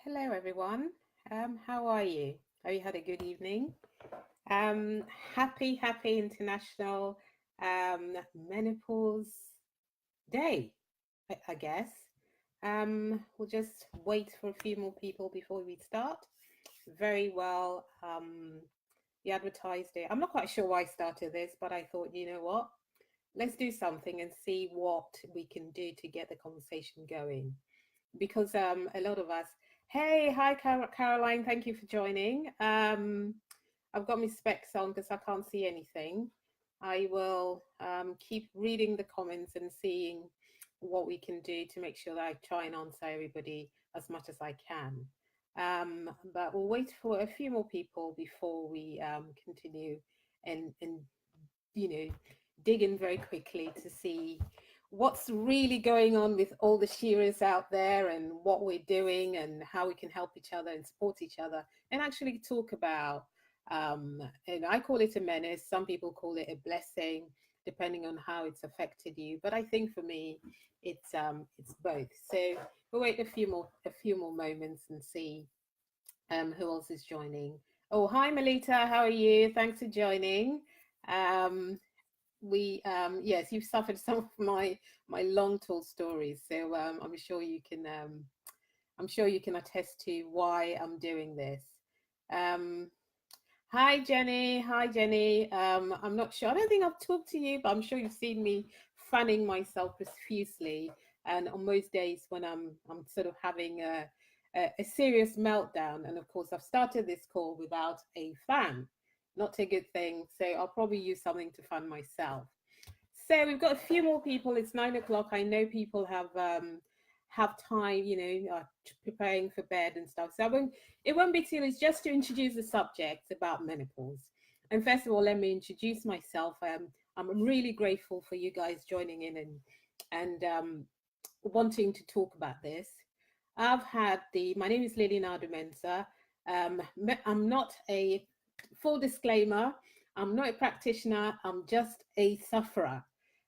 Hello, everyone. How are you? Have you had a good evening? Um, happy International Menopause Day, I guess. We'll just wait for a few more people before we start. Very well. You advertised it. I'm not quite sure why I started this, but I thought, you know what? Let's do something and see what we can do to get the conversation going. Because a lot of us, hey, hi, Caroline, thank you for joining. I've got my specs on because I can't see anything. I will keep reading the comments and seeing what we can do to make sure that I try and answer everybody as much as I can. But we'll wait for a few more people before we continue and you know, dig in very quickly to see what's really going on with all the shearers out there and what we're doing and how we can help each other and support each other and actually talk about and I call it a menace, some people call it a blessing depending on how it's affected you, but I think for me it's both. So we'll wait a few more moments and see who else is joining. Oh, hi Melita, how are you? Thanks for joining. um we yes, you've suffered some of my long told stories, so I'm sure you can attest to why I'm doing this. um Hi Jenny, hi Jenny. I'm not sure, I don't think I've talked to you, but I'm sure you've seen me fanning myself profusely, and on most days when I'm sort of having a serious meltdown, and of course I've started this call without a fan, not a good thing, so I'll probably use something to fan myself. So we've got a few more people. It's 9 o'clock. I know people have time, preparing for bed and stuff. So it won't be till it's just to introduce the subject about menopause. And first of all, let me introduce myself. I'm really grateful for you guys joining in and wanting to talk about this. My name is Lily Nardumensa. I'm not a, full disclaimer, I'm not a practitioner, I'm just a sufferer.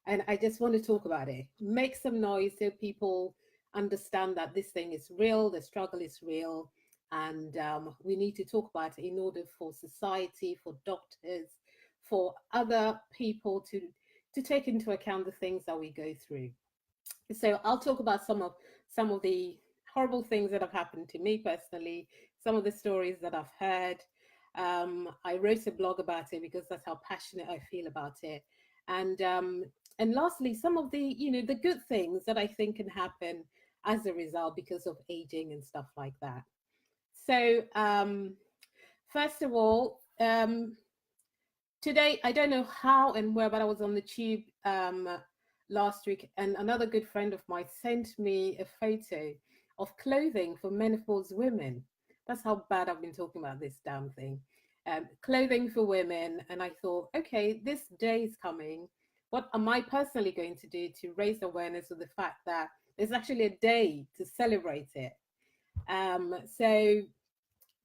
And I just want to talk about it, make some noise so people understand that this thing is real, the struggle is real, and we need to talk about it in order for society, for doctors, for other people to take into account the things that we go through. So I'll talk about some of the horrible things that have happened to me personally, some of the stories that I've heard. I wrote a blog about it because that's how passionate I feel about it, and lastly, some of the good things that I think can happen as a result because of aging and stuff like that. So first of all, today I don't know how and where, but I was on the tube last week, and another good friend of mine sent me a photo of clothing for menopause women. That's how bad I've been talking about this damn thing. Clothing for women, and I thought, okay, this day is coming. What am I personally going to do to raise awareness of the fact that there's actually a day to celebrate it? So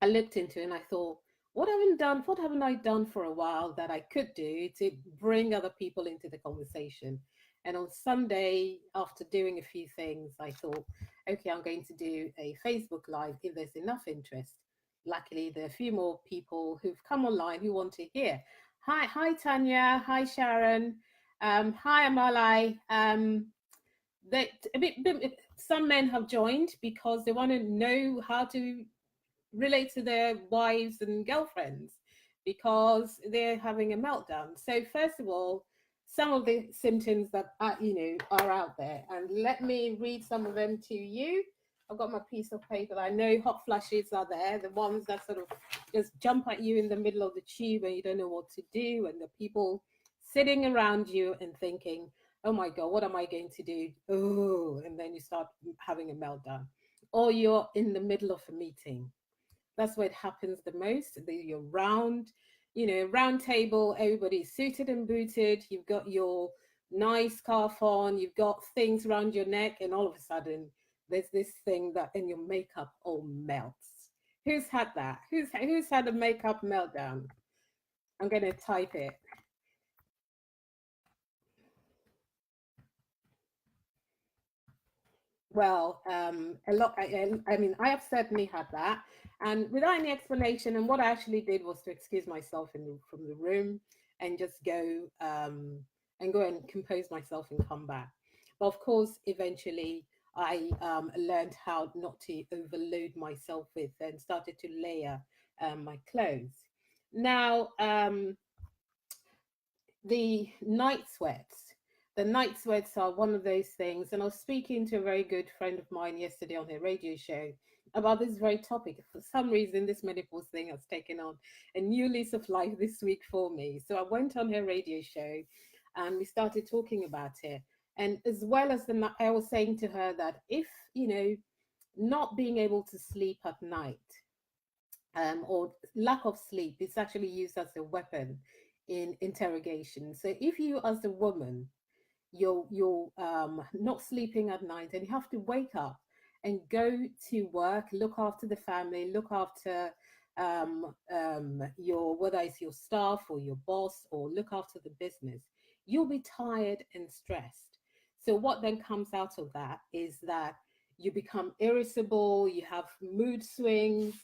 I looked into it and I thought, what haven't I done for a while that I could do to bring other people into the conversation? And on Sunday, after doing a few things, I thought, okay, I'm going to do a Facebook Live if there's enough interest. Luckily, there are a few more people who've come online who want to hear. Hi Tanya, hi Sharon, hi Amalai. That some men have joined because they want to know how to relate to their wives and girlfriends because they're having a meltdown. So first of all, some of the symptoms that are out there, and let me read some of them to you. I've got my piece of paper. I know hot flushes are there, the ones that sort of just jump at you in the middle of the tube and you don't know what to do, and the people sitting around you and thinking, oh my god, what am I going to do? Oh, and then you start having a meltdown. Or you're in the middle of a meeting, that's where it happens the most. You're round table, everybody's suited and booted. You've got your nice scarf on, you've got things around your neck, and all of a sudden there's this thing that in your makeup all melts. Who's had that? Who's had a makeup meltdown? I'm going to type it. Well, a lot. I mean, I have certainly had that, and without any explanation. And what I actually did was to excuse myself from the room and just go and compose myself and come back. But of course, eventually, I learned how not to overload myself with and started to layer my clothes. Now, the night sweats. The night sweats are one of those things. And I was speaking to a very good friend of mine yesterday on her radio show about this very topic. For some reason, this menopause thing has taken on a new lease of life this week for me. So I went on her radio show and we started talking about it. And as well as I was saying to her that if, not being able to sleep at night or lack of sleep is actually used as a weapon in interrogation. So if you, as a woman, you're not sleeping at night and you have to wake up and go to work, look after the family, look after your, whether it's your staff or your boss, or look after the business, you'll be tired and stressed. So what then comes out of that is that you become irritable, you have mood swings,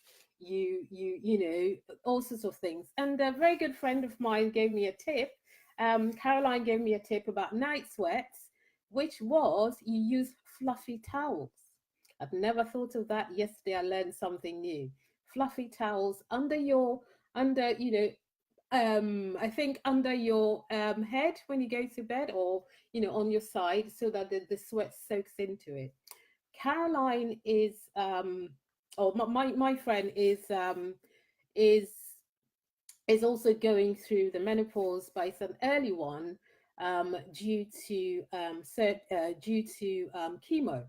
all sorts of things. And a very good friend of mine gave me a tip. Caroline gave me a tip about night sweats, which was you use fluffy towels. I've never thought of that. Yesterday I learned something new. Fluffy towels under I think under your head when you go to bed, or on your side, so that the sweat soaks into it. Caroline is or my friend is is also going through the menopause, but it's an early one due to chemo.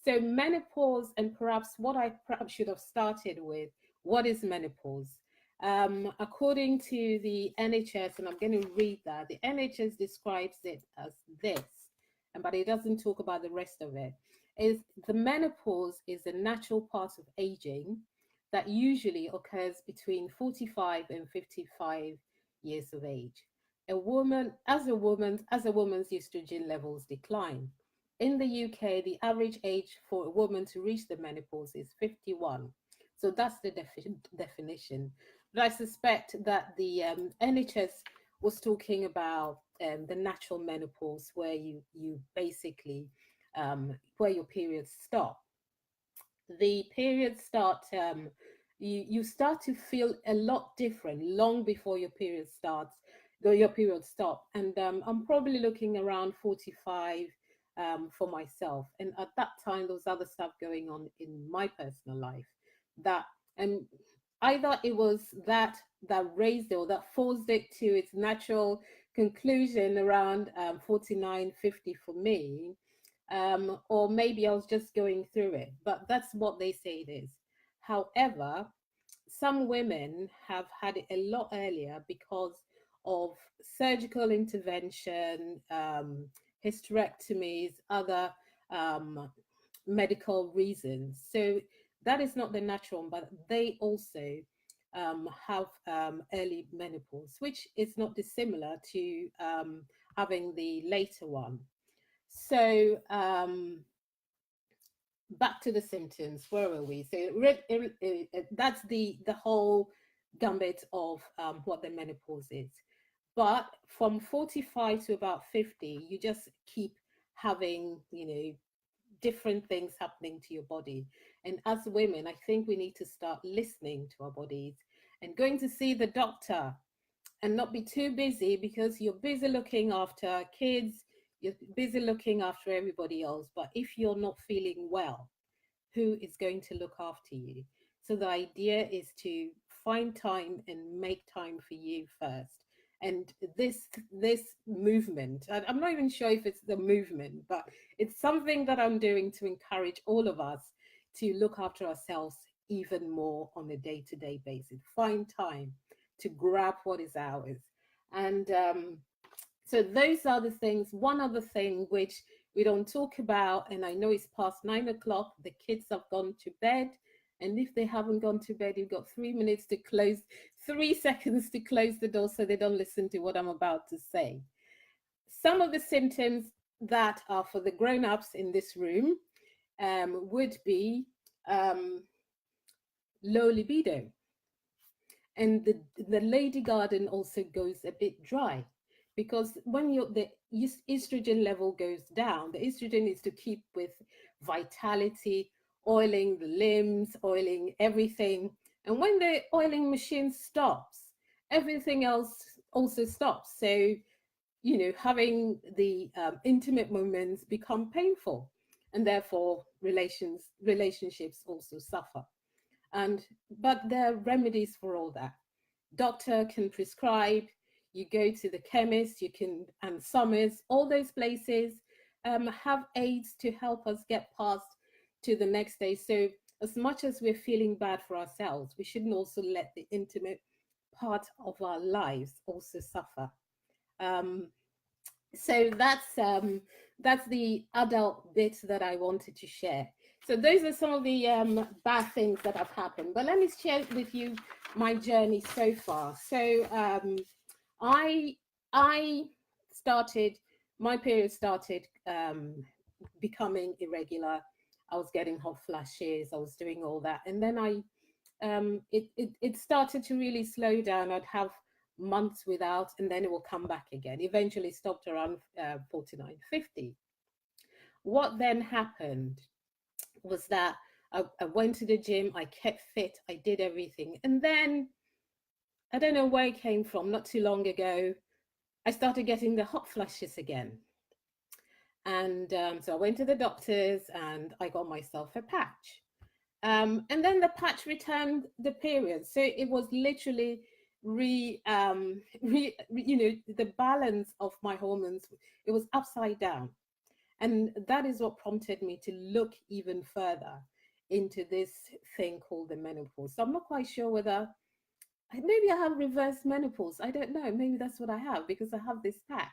So menopause, and perhaps what I perhaps should have started with, what is menopause? According to the NHS, and I'm going to read that, the NHS describes it as this, but it doesn't talk about the rest of it. Is the menopause is a natural part of aging that usually occurs between 45 and 55 years of age. As a woman's estrogen levels decline. In the UK, the average age for a woman to reach the menopause is 51. So that's the definition. But I suspect that the NHS was talking about the natural menopause, where you basically where your periods stop. The periods start. You start to feel a lot different long before your period starts, though your period stop. And I'm probably looking around 45 for myself. And at that time, there was other stuff going on in my personal life that, and either it was that raised it or that forced it to its natural conclusion around 49, 50 for me, or maybe I was just going through it, but that's what they say it is. However, some women have had it a lot earlier because of surgical intervention, hysterectomies, other um, medical reasons. So that is not the natural one, but they also have early menopause, which is not dissimilar to having the later one. So back to the symptoms. Where were we? So that's the whole gambit of what the menopause is. But from 45 to about 50, you just keep having, different things happening to your body. And as women, I think we need to start listening to our bodies and going to see the doctor, and not be too busy, because you're busy looking after kids, you're busy looking after everybody else. But if you're not feeling well, who is going to look after you? So the idea is to find time and make time for you first. And this movement, and I'm not even sure if it's the movement, but it's something that I'm doing to encourage all of us to look after ourselves even more on a day-to-day basis. Find time to grab what is ours. And so those are the things. One other thing which we don't talk about, and I know it's past 9 o'clock, the kids have gone to bed. And if they haven't gone to bed, you've got 3 minutes to close, 3 seconds to close the door so they don't listen to what I'm about to say. Some of the symptoms that are for the grown-ups in this room would be um, low libido, and the lady garden also goes a bit dry, because when the estrogen level goes down, the estrogen is to keep with vitality, oiling the limbs, oiling everything, and when the oiling machine stops, everything else also stops. So having the intimate moments become painful, and therefore relationships also suffer. And but there are remedies for all that. Doctor can prescribe, you go to the chemist, you can, and Summers, all those places have aids to help us get past to the next day. So as much as we're feeling bad for ourselves, we shouldn't also let the intimate part of our lives also suffer. um, so that's the adult bit that I wanted to share. So those are some of the bad things that have happened. But let me share with you my journey so far. So I I started, my period started becoming irregular. I was getting hot flashes. I was doing all that, and then it started to really slow down. I'd have months without, and then it will come back again. Eventually stopped around 49, 50. What then happened was that I went to the gym, I kept fit, I did everything. And then I don't know where it came from, not too long ago, I started getting the hot flashes again. And so I went to the doctors and I got myself a patch. And then the patch returned the period. So it was literally the balance of my hormones, it was upside down. And that is what prompted me to look even further into this thing called the menopause. So I'm not quite sure whether maybe I have reverse menopause. I don't know. Maybe that's what I have because I have this patch.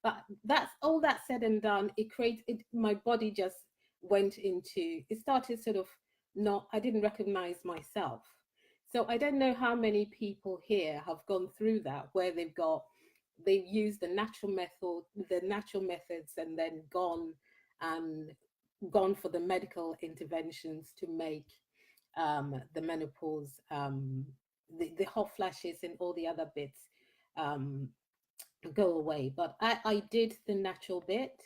But that's all that said and done. It creates it. My body just went into. It started sort of not. I didn't recognize myself. So I don't know how many people here have gone through that, where they've used the natural methods, and then and gone for the medical interventions to make the menopause, the hot flashes, and all the other bits um, go away. But I did the natural bit,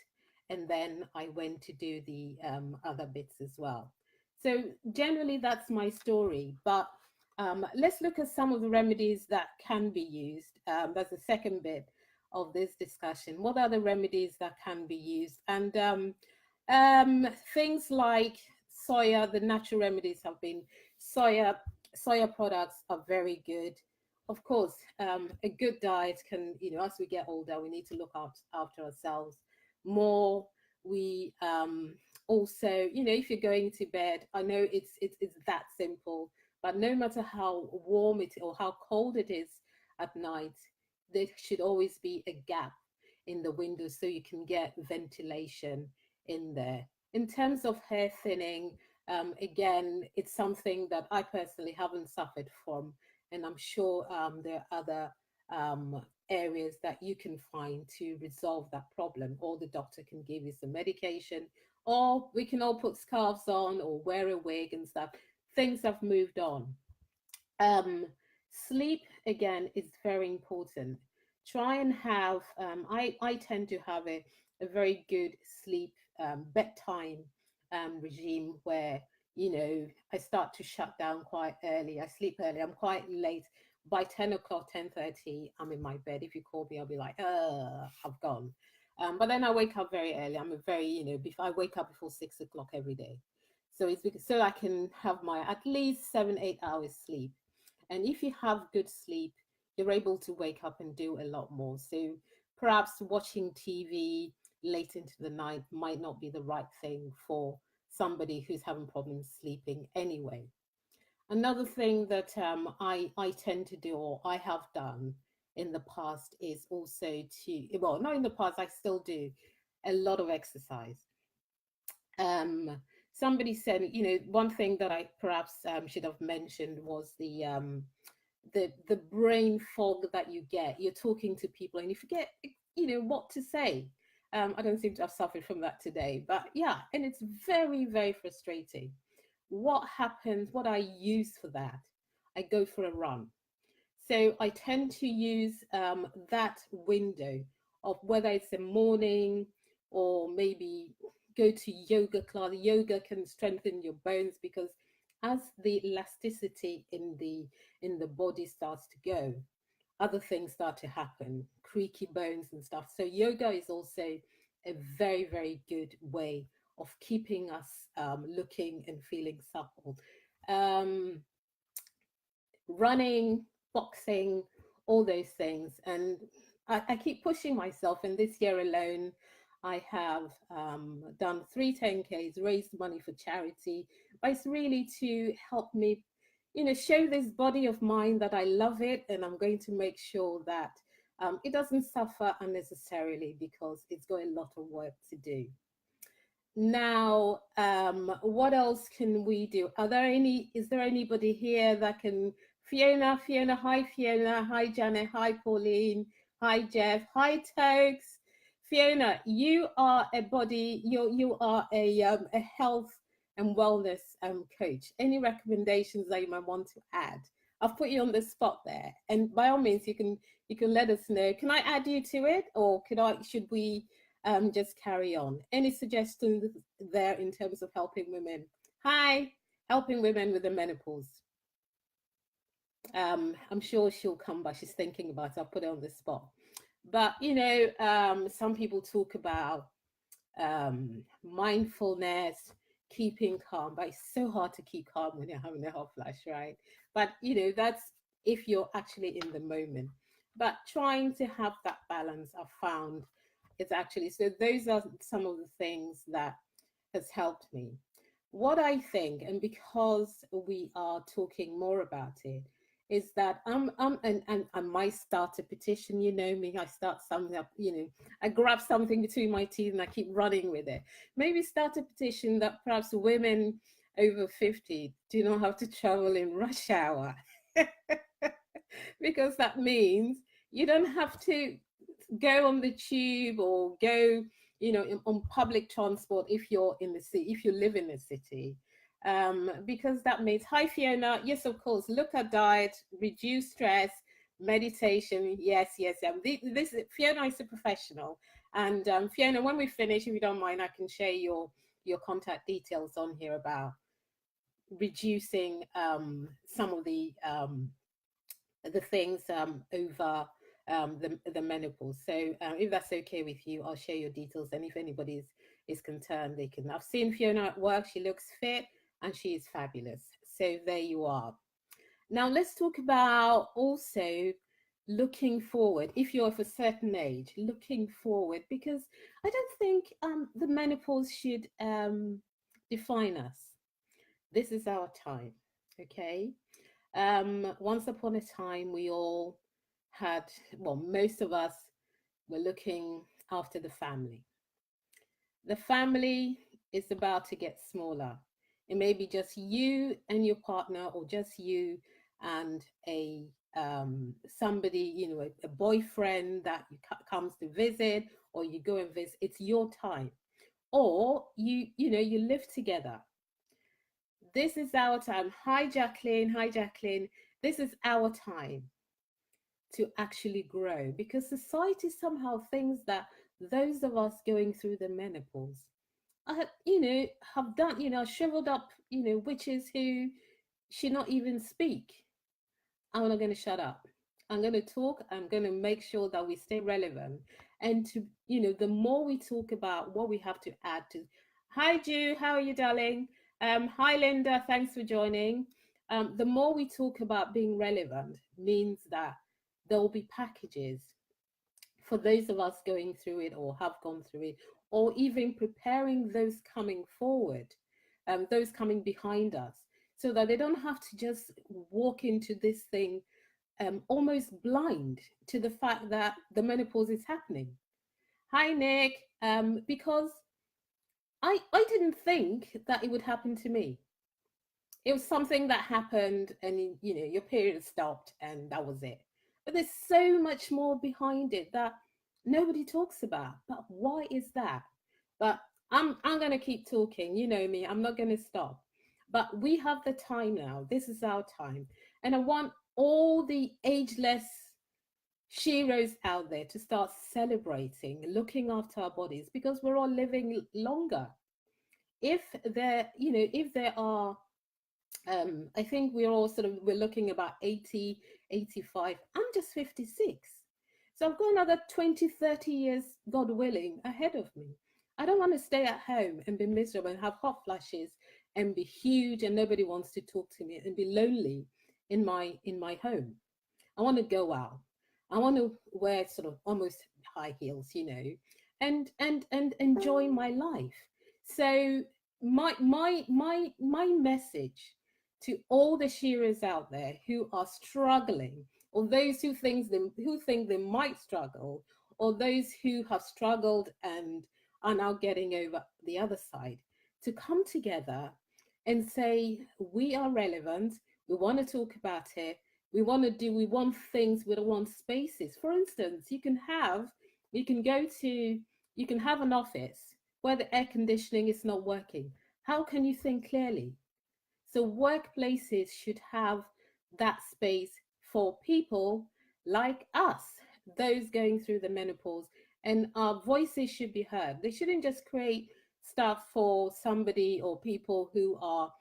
and then I went to do the other bits as well. So generally, that's my story. But let's look at some of the remedies that can be used. That's the second bit of this discussion. What are the remedies that can be used? And things like soya, the natural remedies have been soya. Soya products are very good. Of course, a good diet can, as we get older, we need to look after ourselves more. We also, if you're going to bed, I know it's that simple, but no matter how warm it or how cold it is at night, there should always be a gap in the window so you can get ventilation in there. In terms of hair thinning, again, it's something that I personally haven't suffered from, and I'm sure there are other areas that you can find to resolve that problem. Or the doctor can give you some medication, or we can all put scarves on or wear a wig and stuff. Things have moved on. um, Sleep again is very important. Try and have I tend to have a very good sleep bedtime regime where I start to shut down quite early. I sleep early, I'm quite late. By 10 o'clock, 10:30, I'm in my bed. If you call me, I'll be like, I've gone. But then I wake up very early. I'm a very, before I wake up before 6 o'clock every day. So it's because, so I can have my at least 7, 8 hours sleep. And if you have good sleep, you're able to wake up and do a lot more. So perhaps watching TV late into the night might not be the right thing for somebody who's having problems sleeping anyway. Another thing that I tend to do, or I have done in the past, is also well, not in the past, I still do a lot of exercise. um Somebody said, one thing that I perhaps should have mentioned was the brain fog that you get. You're talking to people and you forget what to say. I don't seem to have suffered from that today, but yeah, and it's very, very frustrating. What happens, what I use for that, I go for a run. So I tend to use that window of whether it's a morning or maybe go to yoga class. Yoga can strengthen your bones because as the elasticity in the body starts to go, other things start to happen, creaky bones and stuff. So yoga is also a very, very good way of keeping us looking and feeling supple. Um, Running, boxing, all those things. And I keep pushing myself. And this year alone, I have done 3 10Ks, raised money for charity. But it's really to help me, show this body of mine that I love it. And I'm going to make sure that it doesn't suffer unnecessarily because it's got a lot of work to do. Now, what else can we do? Is there anybody here that can, Fiona, hi Janet, hi Pauline, hi Jeff, hi Tokes. Fiona, you are a you are a health and wellness coach. Any recommendations that you might want to add? I've put you on the spot there, and by all means, you can let us know. Can I add you to it, or should we just carry on? Any suggestions there in terms of helping women? Hi, helping women with the menopause. I'm sure she'll come back. She's thinking about it. I'll put her on the spot. But some people talk about mindfulness, keeping calm, but it's so hard to keep calm when you're having a hot flash, right? But that's if you're actually in the moment. But trying to have that balance, I've found it's actually, so those are some of the things that has helped me. What I think, and because we are talking more about it, is that and I might start a petition. You know me, I start something up, I grab something between my teeth and I keep running with it. Maybe start a petition that perhaps women over 50 do not have to travel in rush hour. Because that means you don't have to go on the tube or go, on public transport if you're in the city, if you live in the city. Because that means, hi Fiona, yes, of course, look at diet, reduce stress, meditation. Yes, yes. This Fiona is a professional, and Fiona, when we finish, if you don't mind, I can share your contact details on here about reducing some of the things over the menopause. So if that's okay with you, I'll share your details. And if anybody is concerned, they can. I've seen Fiona at work. She looks fit and she is fabulous. So there you are. Now let's talk about also looking forward. If you're of a certain age, looking forward, because I don't think the menopause should define us. This is our time, okay? Once upon a time, we all had, well, most of us were looking after the family. The family is about to get smaller. It may be just you and your partner, or just you and a somebody, a boyfriend that comes to visit, or you go and visit. It's your time, or you live together. This is our time. Hi, Jacqueline. Hi, Jacqueline. This is our time to actually grow, because society somehow thinks that those of us going through the menopause have done, shriveled up, witches who should not even speak. I'm not going to shut up. I'm going to talk. I'm going to make sure that we stay relevant. And the more we talk about what we have to add to. Hi, Ju. How are you, darling? Hi, Linda. Thanks for joining. The more we talk about being relevant means that there will be packages for those of us going through it or have gone through it, or even preparing those coming forward, those coming behind us, so that they don't have to just walk into this thing almost blind to the fact that the menopause is happening. Hi, Nick. Because I didn't think that it would happen to me. It was something that happened, and your period stopped and that was it. But there's so much more behind it that nobody talks about. But why is that? But I'm gonna keep talking. You know me, I'm not gonna stop. But we have the time now. This is our time. And I want all the ageless sheroes out there to start celebrating, looking after our bodies because we're all living longer. If there, if there are I think we're all sort of we're looking about 80, 85. I'm just 56. So I've got another 20, 30 years, God willing, ahead of me. I don't want to stay at home and be miserable and have hot flashes and be huge and nobody wants to talk to me and be lonely in my home. I want to go out. I want to wear sort of almost high heels, and enjoy my life. So my message to all the shearers out there who are struggling, or those who think they might struggle, or those who have struggled and are now getting over the other side, to come together and say we are relevant. We want to talk about it. We want things, we don't want spaces. For instance, you can have an office where the air conditioning is not working. How can you think clearly? So workplaces should have that space for people like us, those going through the menopause, and our voices should be heard. They shouldn't just create stuff for somebody or people who are,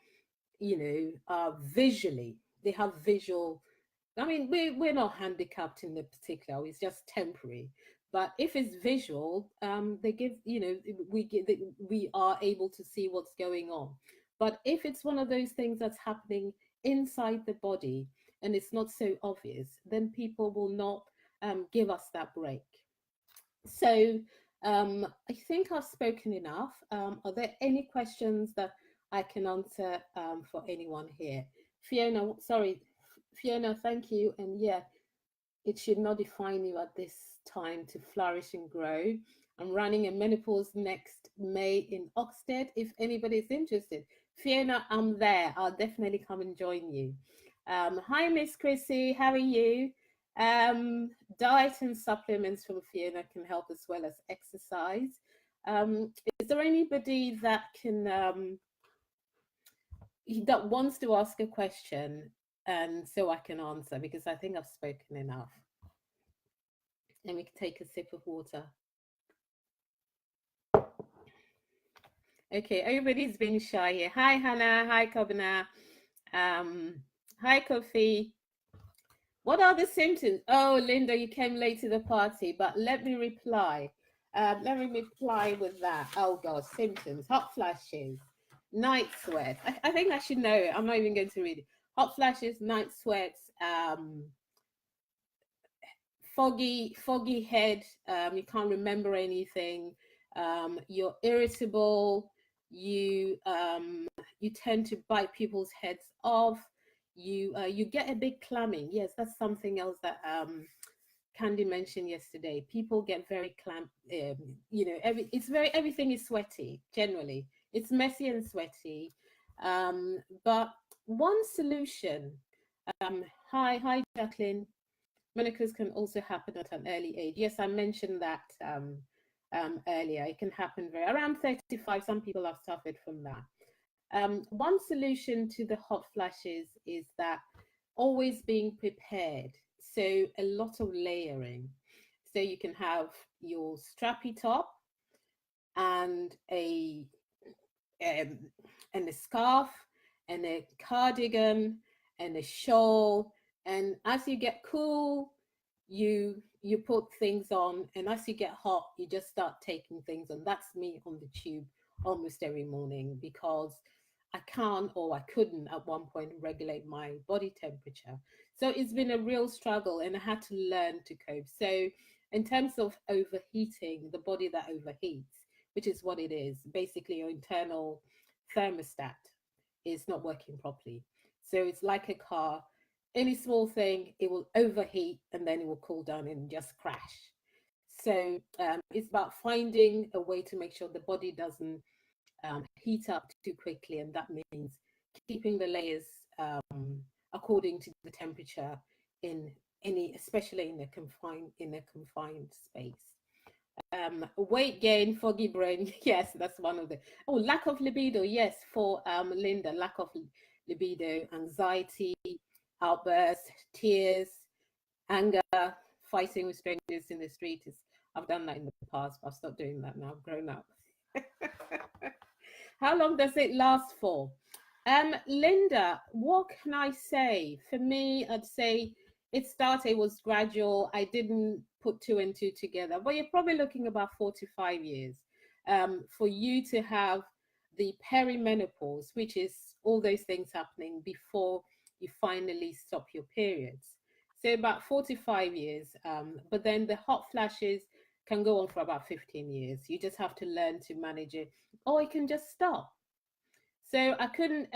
visually, they have visual. I mean, we're not handicapped in the particular, it's just temporary. But if it's visual, they give, we are able to see what's going on. But if it's one of those things that's happening inside the body and it's not so obvious, then people will not give us that break. So I think I've spoken enough. Are there any questions that I can answer for anyone here? Fiona, sorry, Fiona, thank you. And yeah, it should not define you at this time to flourish and grow. I'm running a menopause next May in Oxted. If anybody's interested, Fiona, I'm there. I'll definitely come and join you. Hi, Miss Chrissy. How are you? Um, Diet and supplements from Fiona can help as well as exercise. Is there anybody that wants to ask a question and so I can answer because I think I've spoken enough. Let me take a sip of water. Okay, everybody's been shy here. Hi, Hannah. Hi, Kobina. Um, Hi, Kofi. What are the symptoms? Oh, Linda, you came late to the party, but let me reply. Let me reply with that. Oh, God, symptoms, hot flashes, night sweats. I think I should know it. I'm not even going to read it. Hot flashes, night sweats, foggy head. You can't remember anything. You're irritable. You tend to bite people's heads off. You get a big clamming. Yes, that's something else that Candy mentioned yesterday. People get very clamp. Everything is sweaty. Generally, it's messy and sweaty. But one solution. Um, hi, Jacqueline. Menopause can also happen at an early age. Yes, I mentioned that earlier. It can happen around 35. Some people have suffered from that. One solution to the hot flashes is that always being prepared. So a lot of layering. So you can have your strappy top and um, a scarf and a cardigan and a shawl. And as you get cool, you put things on, and as you get hot, you just start taking things on. That's me on the tube almost every morning because I can't, or I couldn't at one point, regulate my body temperature. So it's been a real struggle, and I had to learn to cope. So in terms of overheating, the body that overheats, which is what it is, basically your internal thermostat is not working properly. So it's like a car. Any small thing, it will overheat and then it will cool down and just crash. So it's about finding a way to make sure the body doesn't heat up too quickly, and that means keeping the layers according to the temperature in especially in a confined space. Weight gain, foggy brain. Yes, that's one of the. Oh, lack of libido. Yes, for Linda, lack of libido, anxiety, outbursts, tears, anger, fighting with strangers in the street. Is I've done that in the past, but I've stopped doing that now. I've grown up. How long does it last for? Linda, what can I say? For me, I'd say it was gradual. I didn't put two and two together, but you're probably looking about 4 to 5 years for you to have the perimenopause, which is all those things happening before you finally stop your periods. So about 4 to 5 years, but then the hot flashes can go on for about 15 years. You just have to learn to manage it, or it can just stop. So I couldn't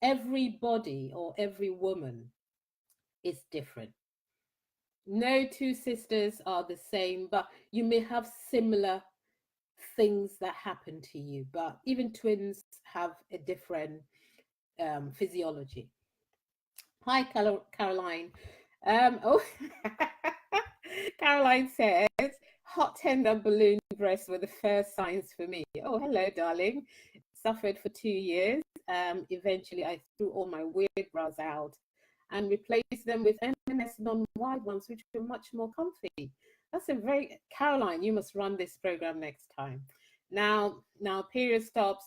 everybody or every woman is different. No two sisters are the same, but you may have similar things that happen to you. But even twins have a different physiology. Hi, Caroline. Oh, Caroline says, hot tender balloon breasts were the first signs for me. Oh, hello, darling. Suffered for 2 years. Eventually, I threw all my weird bras out and replaced them with M&S non-wide ones, which were much more comfy. That's a very Caroline. You must run this program next time. Now, period stops.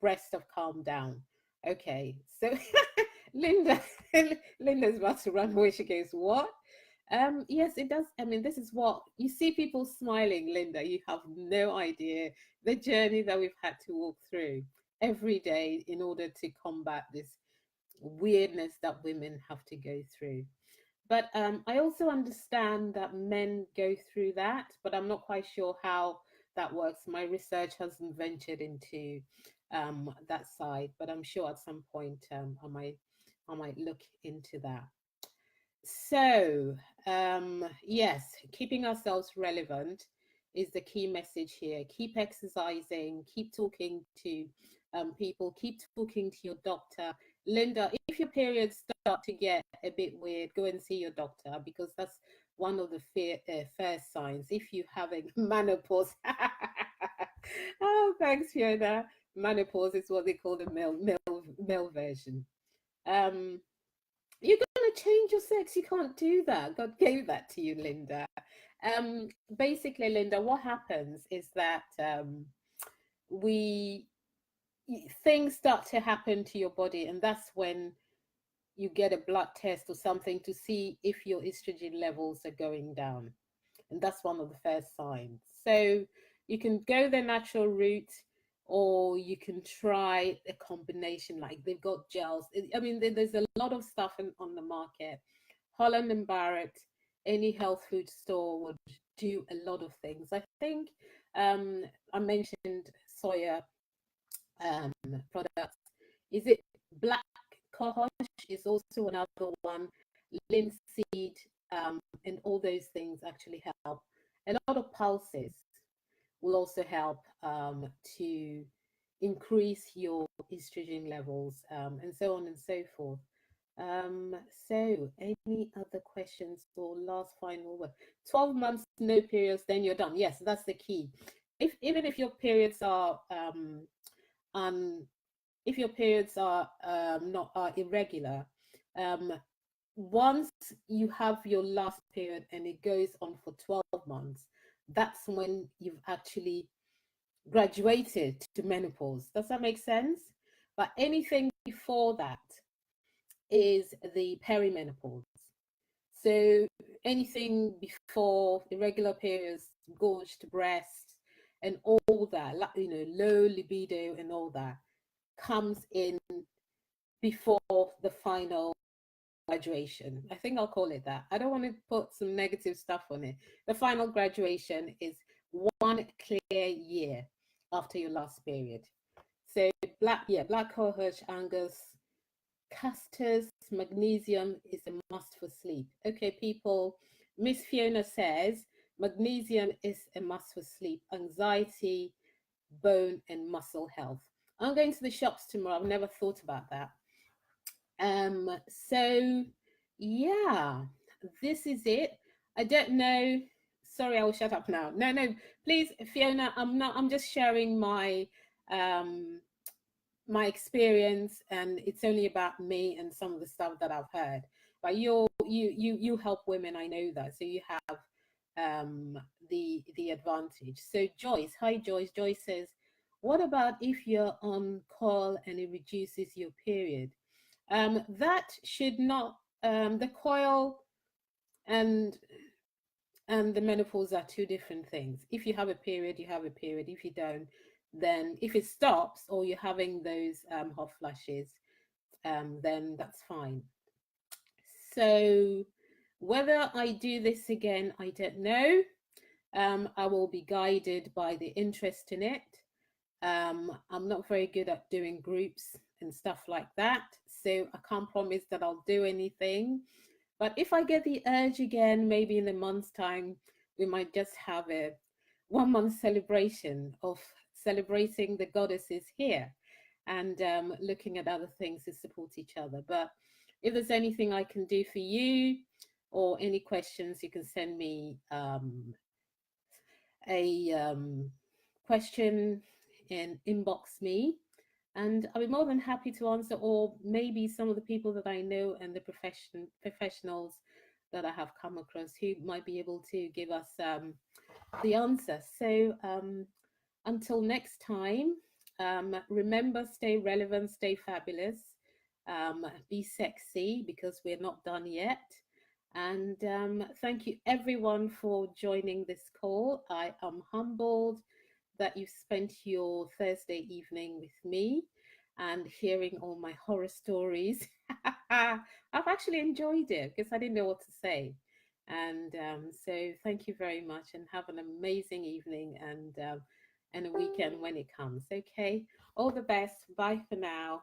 Breasts have calmed down. Okay, so Linda, Linda's about to run away. She goes, what? Yes, it does. I mean, this is what you see people smiling, Linda. You have no idea the journey that we've had to walk through every day in order to combat this weirdness that women have to go through. But I also understand that men go through that, but I'm not quite sure how that works. My research hasn't ventured into that side, but I'm sure at some point I might look into that. So, yes, keeping ourselves relevant is the key message here. Keep exercising, keep talking to people, keep talking to your doctor. Linda, if your periods start to get a bit weird, go and see your doctor because that's one of the first signs. If you're having menopause, oh, thanks, Fiona. Menopause is what they call the male version. Um, you're going to change your sex. You can't do that. God gave that to you, Linda. Basically, Linda, what happens is that we things start to happen to your body, and that's when you get a blood test or something to see if your estrogen levels are going down, and that's one of the first signs. So you can go the natural route, or you can try a combination. Like they've got gels. I mean, there's a lot of stuff on the market. Holland and Barrett, any health food store would do a lot of things. I think I mentioned soya um, products. Is it black cohosh? Is also another one. Linseed and all those things actually help. A lot of pulses will also help to increase your estrogen levels and so on and so forth. So, any other questions or last final word? 12 months, no periods, then you're done. Yes, that's the key. If even if your periods are um, if your periods are not are irregular, um, once you have your last period and it goes on for 12 months, that's when you've actually graduated to menopause. Does that make sense? But anything before that is the perimenopause. So anything before irregular periods, gorged breasts, and all that, low libido and all that comes in before the final graduation. I think I'll call it that. I don't want to put some negative stuff on it. The final graduation is 1 clear year after your last period. So black cohosh, angus, castors, magnesium is a must for sleep. Okay, people, Miss Fiona says magnesium is a must for sleep, anxiety, bone and muscle health. I'm going to the shops tomorrow. I've never thought about that. So yeah, this is it. I don't know. Sorry, I will shut up now. No, no, please, Fiona. I'm not. I'm just sharing um my experience, and it's only about me and some of the stuff that I've heard. But you help women. I know that. So you have the advantage. So Joyce, hi Joyce. Joyce says, what about if you're on call and it reduces your period? That should not, the coil and the menopause are two different things. If you have a period, you have a period. If you don't, then if it stops or you're having those hot flashes, then that's fine. So whether I do this again, I don't know. I will be guided by the interest in it. I'm not very good at doing groups and stuff like that, so I can't promise that I'll do anything. But if I get the urge again, maybe in a month's time, we might just have a 1 month celebration of celebrating the goddesses here and looking at other things to support each other. But if there's anything I can do for you or any questions, you can send me a question and inbox me, and I'll be more than happy to answer. Or maybe some of the people that I know and the professionals that I have come across who might be able to give us the answer. So until next time, remember, stay relevant, stay fabulous, be sexy, because we're not done yet. And thank you everyone for joining this call. I am humbled that you spent your Thursday evening with me and hearing all my horror stories. I've actually enjoyed it because I didn't know what to say. And so thank you very much, and have an amazing evening and a weekend when it comes. Okay. All the best. Bye for now.